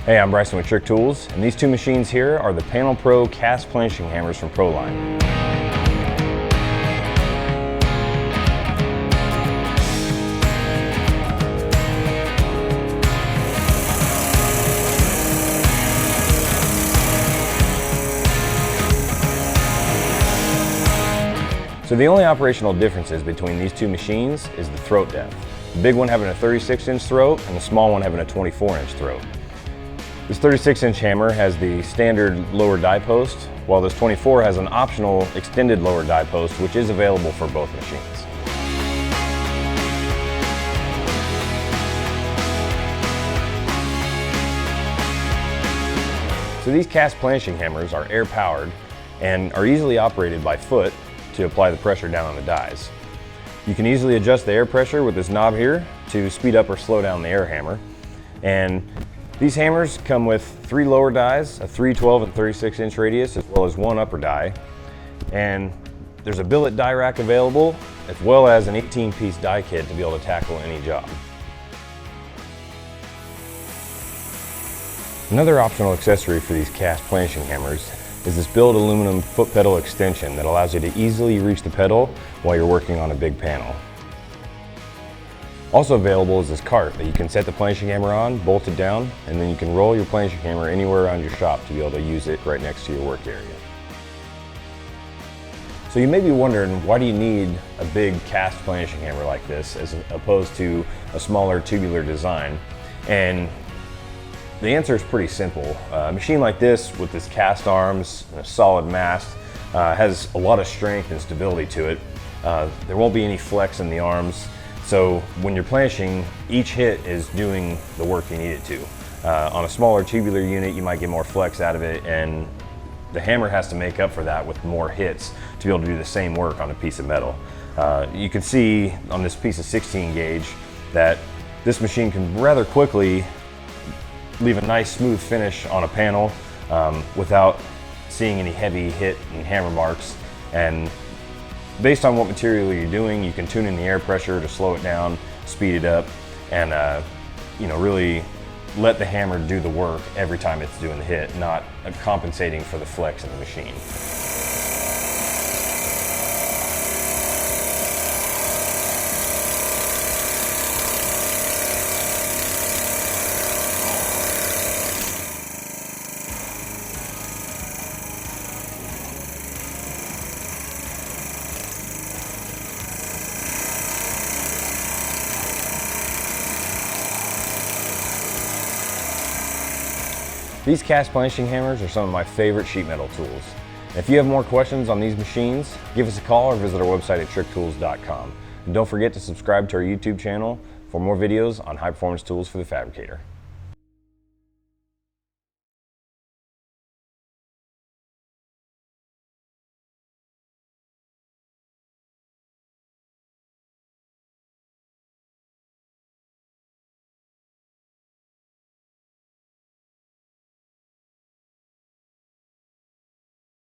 Hey, I'm Bryson with Trick Tools, and these two machines here are the Panel Pro Cast Planishing Hammers from ProLine. So the only operational differences between these two machines is the throat depth. The big one having a 36-inch throat and the small one having a 24-inch throat. This 36-inch hammer has the standard lower die post, while this 24 has an optional extended lower die post, which is available for both machines. So these cast planishing hammers are air-powered and are easily operated by foot to apply the pressure down on the dies. You can easily adjust the air pressure with this knob here to speed up or slow down the air hammer. And these hammers come with 3 lower dies, a 3, 12, and 36-inch radius, as well as 1 upper die. And there's a billet die rack available, as well as an 18-piece die kit to be able to tackle any job. Another optional accessory for these cast planishing hammers is this billet aluminum foot pedal extension that allows you to easily reach the pedal while you're working on a big panel. Also available is this cart that you can set the planishing hammer on, bolt it down, and then you can roll your planishing hammer anywhere around your shop to be able to use it right next to your work area. So you may be wondering, why do you need a big cast planishing hammer like this as opposed to a smaller tubular design? And the answer is pretty simple. A machine like this with its cast arms and a solid mast has a lot of strength and stability to it. There won't be any flex in the arms. So when you're planishing, each hit is doing the work you need it to. On a smaller tubular unit, you might get more flex out of it, and the hammer has to make up for that with more hits to be able to do the same work on a piece of metal. You can see on this piece of 16 gauge that this machine can rather quickly leave a nice smooth finish on a panel without seeing any heavy hit and hammer marks. And based on what material you're doing, you can tune in the air pressure to slow it down, speed it up, and really let the hammer do the work every time it's doing the hit, not compensating for the flex in the machine. These cast planishing hammers are some of my favorite sheet metal tools. If you have more questions on these machines, give us a call or visit our website at Trick-Tools.com. And don't forget to subscribe to our YouTube channel for more videos on high performance tools for the fabricator.